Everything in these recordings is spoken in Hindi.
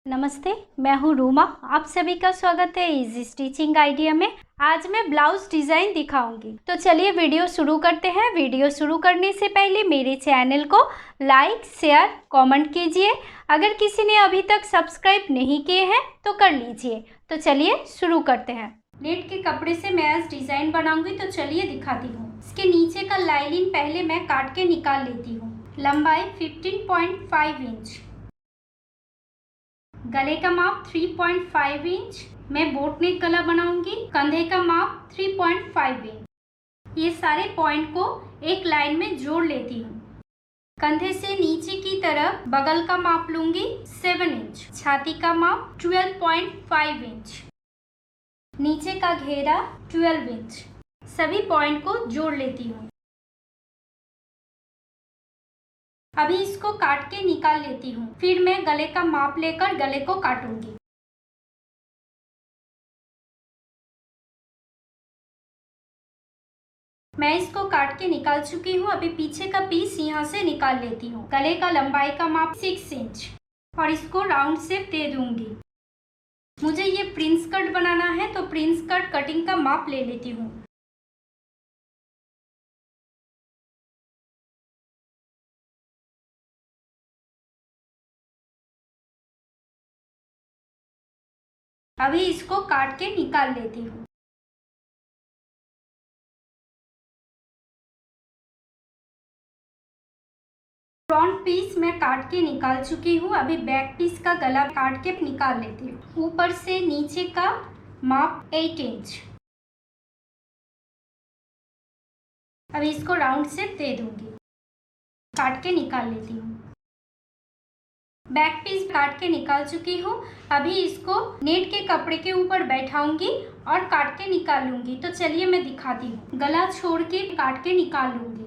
नमस्ते, मैं हूँ रूमा। आप सभी का स्वागत है इजी स्टिचिंग आइडिया में। आज मैं ब्लाउज डिजाइन दिखाऊंगी। तो चलिए वीडियो शुरू करते हैं। वीडियो शुरू करने से पहले मेरे चैनल को लाइक, शेयर, कमेंट कीजिए। अगर किसी ने अभी तक सब्सक्राइब नहीं किए हैं तो कर लीजिए। तो चलिए शुरू करते हैं। नेट के कपड़े से मैं आज डिजाइन बनाऊंगी, तो चलिए दिखाती हूँ। इसके नीचे का लाइनिंग पहले मैं काट के निकाल लेती हूँ। लंबाई 15.5 इंच, गले का माप 3.5 इंच। मैं बोट नेक गला बनाऊंगी। कंधे का माप 3.5 इंच। ये सारे पॉइंट को एक लाइन में जोड़ लेती हूँ। कंधे से नीचे की तरफ बगल का माप लूंगी 7 इंच। छाती का माप 12.5 इंच। नीचे का घेरा 12 इंच। सभी पॉइंट को जोड़ लेती हूँ। अभी इसको काट के निकाल लेती हूँ। फिर मैं गले का माप लेकर गले को काटूंगी। मैं इसको काट के निकाल चुकी हूँ। अभी पीछे का पीस यहाँ से निकाल लेती हूँ। गले का लंबाई का माप 6 इंच और इसको राउंड शेप दे दूंगी। मुझे ये प्रिंस कट बनाना है, तो प्रिंस कट कटिंग का माप ले लेती हूँ। अभी इसको काट के निकाल लेती हूँ। फ्रंट पीस मैं काट के निकाल चुकी हूँ। अभी बैक पीस का गला काट के निकाल लेती हूँ। ऊपर से नीचे का माप 8 इंच। अभी इसको राउंड शेप दे दूंगी। काट के निकाल लेती हूँ। बैक पीस काट के निकाल चुकी हूँ। अभी इसको नेट के कपड़े के ऊपर बैठाऊंगी और काट के निकाल लूंगी। तो चलिए मैं दिखाती हूँ। गला छोड़ के काट के निकाल लूंगी।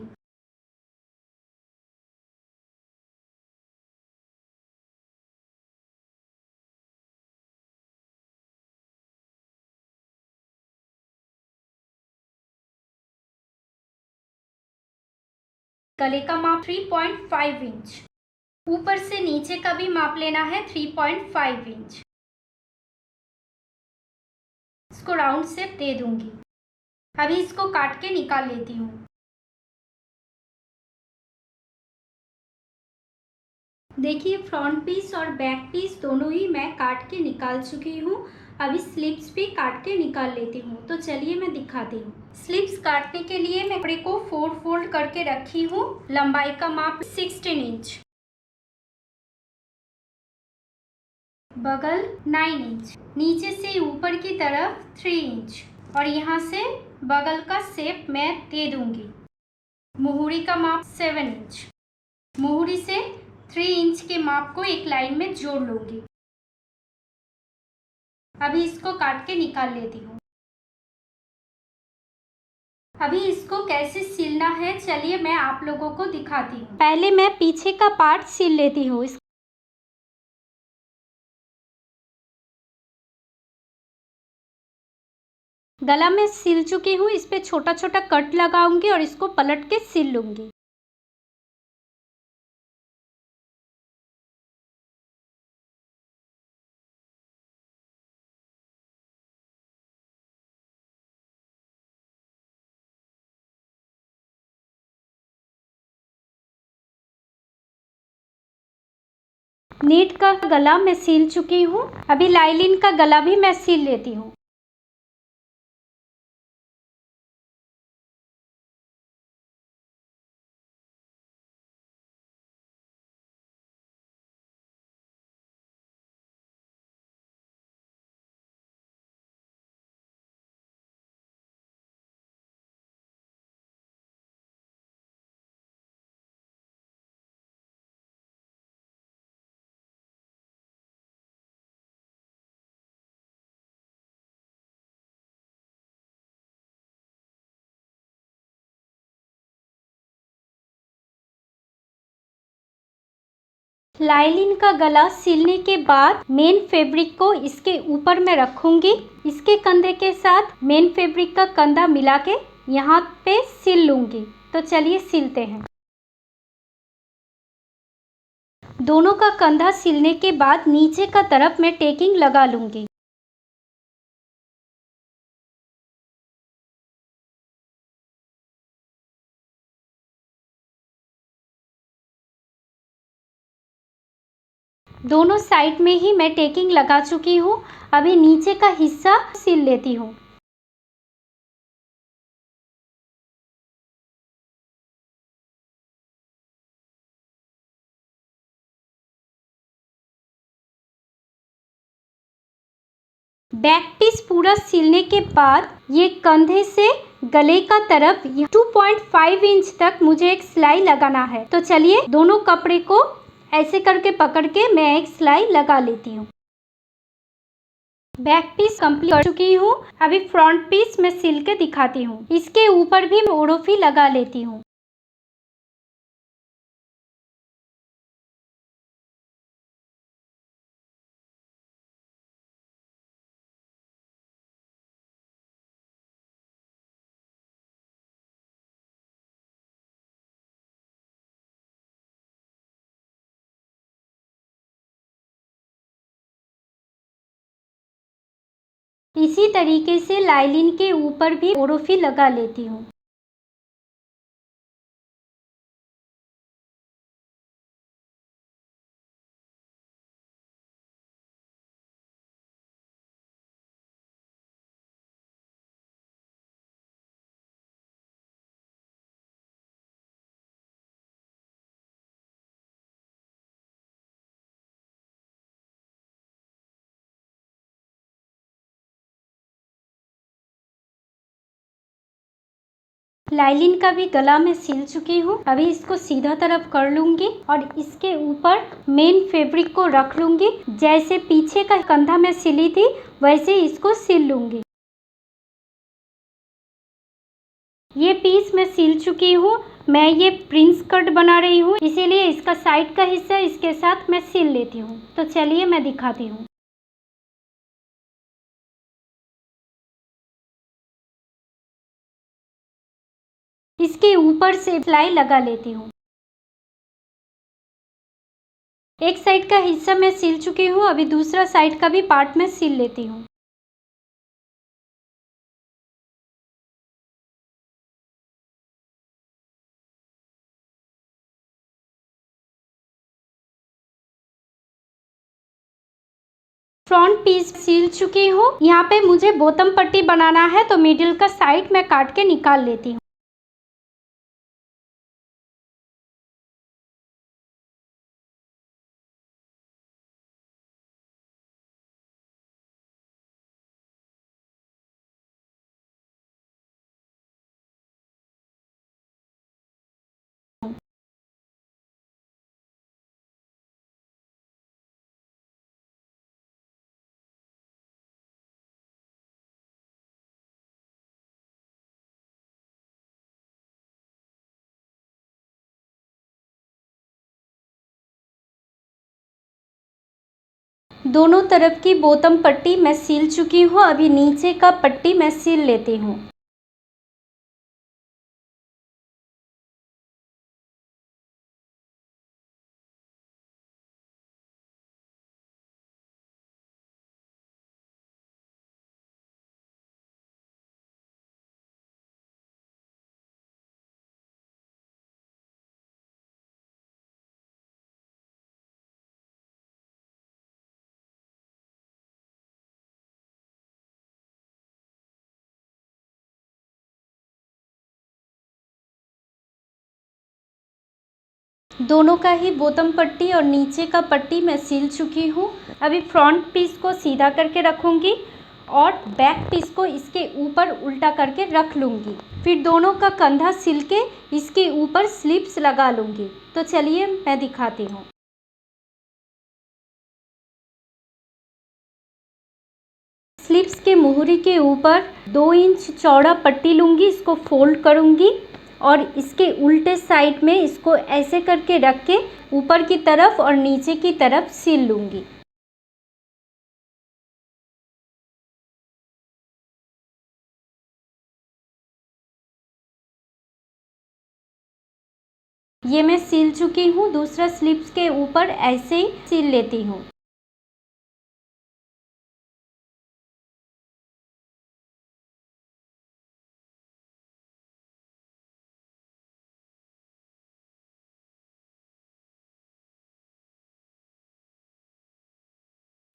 गले का माप 3.5 इंच। ऊपर से नीचे का भी माप लेना है 3.5 इंच। इसको राउंड शेप दे दूंगी। अभी इसको काट के निकाल लेती हूँ। देखिए, फ्रंट पीस और बैक पीस दोनों ही मैं काट के निकाल चुकी हूँ। अभी स्लिप्स भी काट के निकाल लेती हूँ। तो चलिए मैं दिखाती हूँ। स्लिप्स काटने के लिए मैं कपड़े को 4 फोल्ड करके रखी हूँ। लंबाई का माप 16 इंच, बगल 9 इंच, नीचे से ऊपर की तरफ 3 इंच और यहाँ से बगल का शेप मैं दे दूंगी। मुहूरी का माप 7 इंच। मुहूरी से 3 इंच के माप को एक लाइन में जोड़ लूंगी। अभी इसको काट के निकाल लेती हूँ। अभी इसको कैसे सिलना है, चलिए मैं आप लोगों को दिखाती हूँ। पहले मैं पीछे का पार्ट सिल लेती हूँ। गला में सिल चुकी हूँ। इस पे छोटा छोटा कट लगाऊंगी और इसको पलट के सिल लूंगी। नेट का गला मैं सिल चुकी हूँ। अभी लाइलिन का गला भी मैं सिल लेती हूँ। लाइलिन का गला सिलने के बाद मेन फैब्रिक को इसके ऊपर में रखूंगी। इसके कंधे के साथ मेन फैब्रिक का कंधा मिला के यहाँ पे सिल लूंगी। तो चलिए सिलते हैं। दोनों का कंधा सिलने के बाद नीचे का तरफ मैं टेकिंग लगा लूँगी। दोनों साइड में ही मैं टेकिंग लगा चुकी हूँ। अभी नीचे का हिस्सा सिल लेती हूँ। बैक पीस पूरा सिलने के बाद ये कंधे से गले का तरफ 2.5 इंच तक मुझे एक सिलाई लगाना है। तो चलिए दोनों कपड़े को ऐसे करके पकड़ के मैं एक सिलाई लगा लेती हूँ। बैक पीस कंप्लीट कर चुकी हूँ। अभी फ्रंट पीस मैं सिल के दिखाती हूँ। इसके ऊपर भी मैं ओढ़ोफी लगा लेती हूँ। इसी तरीके से लाइनिंग के ऊपर भी ओढ़ोफी लगा लेती हूँ। लाइनिंग का भी गला मैं सिल चुकी हूँ। अभी इसको सीधा तरफ कर लूंगी और इसके ऊपर मेन फैब्रिक को रख लूंगी। जैसे पीछे का कंधा मैं सिली थी वैसे इसको सिल लूंगी। ये पीस मैं सिल चुकी हूँ। मैं ये प्रिंस कट बना रही हूँ, इसीलिए इसका साइड का हिस्सा इसके साथ मैं सिल लेती हूँ। तो चलिए मैं दिखाती हूँ। इसके ऊपर से सिलाई लगा लेती हूँ। एक साइड का हिस्सा मैं सिल चुकी हूँ। अभी दूसरा साइड का भी पार्ट मैं सिल लेती हूँ। फ्रंट पीस सिल चुकी हूँ। यहाँ पे मुझे बॉटम पट्टी बनाना है, तो मिडिल का साइड मैं काट के निकाल लेती हूँ। दोनों तरफ की बॉटम पट्टी मैं सिल चुकी हूँ। अभी नीचे का पट्टी मैं सिल लेती हूँ। दोनों का ही बॉटम पट्टी और नीचे का पट्टी मैं सिल चुकी हूँ। अभी फ्रंट पीस को सीधा करके रखूँगी और बैक पीस को इसके ऊपर उल्टा करके रख लूँगी। फिर दोनों का कंधा सिल के इसके ऊपर स्लिप्स लगा लूँगी। तो चलिए मैं दिखाती हूँ। स्लिप्स के मुहरी के ऊपर 2 इंच चौड़ा पट्टी लूँगी, इसको फोल्ड करूँगी और इसके उल्टे साइड में इसको ऐसे करके रख के ऊपर की तरफ और नीचे की तरफ सिल लूँगी। ये मैं सिल चुकी हूँ। दूसरा स्लीव्स के ऊपर ऐसे ही सिल लेती हूँ।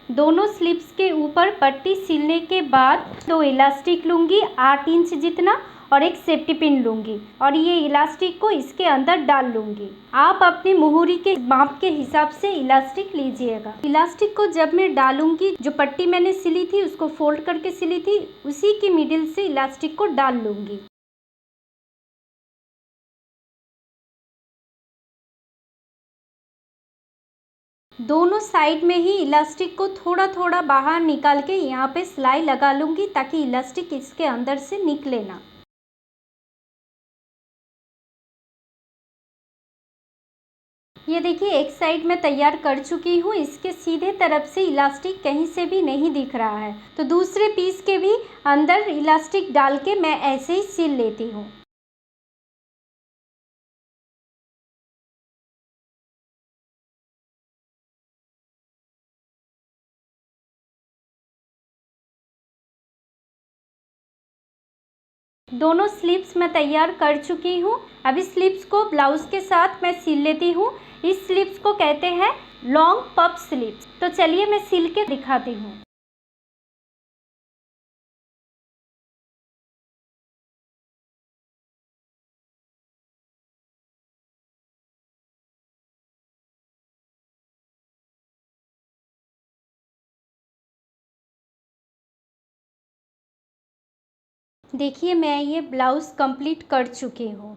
दोनों स्लीव्स के ऊपर पट्टी सिलने के बाद 2 इलास्टिक लूँगी 8 इंच जितना और एक सेफ्टी पिन लूँगी और ये इलास्टिक को इसके अंदर डाल लूँगी। आप अपनी मुहूरी के माप के हिसाब से इलास्टिक लीजिएगा। इलास्टिक को जब मैं डालूँगी, जो पट्टी मैंने सिली थी उसको फोल्ड करके सिली थी, उसी की मिडिल से इलास्टिक को डाल लूँगी। दोनों साइड में ही इलास्टिक को थोड़ा थोड़ा बाहर निकाल के यहाँ पे सिलाई लगा लूँगी ताकि इलास्टिक इसके अंदर से निकले ना। ये देखिए, एक साइड मैं तैयार कर चुकी हूँ। इसके सीधे तरफ से इलास्टिक कहीं से भी नहीं दिख रहा है, तो दूसरे पीस के भी अंदर इलास्टिक डाल के मैं ऐसे ही सिल लेती हूँ। दोनों स्लीव्स मैं तैयार कर चुकी हूँ। अब इस स्लीव्स को ब्लाउज के साथ मैं सिल लेती हूँ। इस स्लीव्स को कहते हैं लॉन्ग पफ स्लीव्स। तो चलिए मैं सिल के दिखाती हूँ। देखिए, मैं ये ब्लाउज़ कंप्लीट कर चुकी हूँ।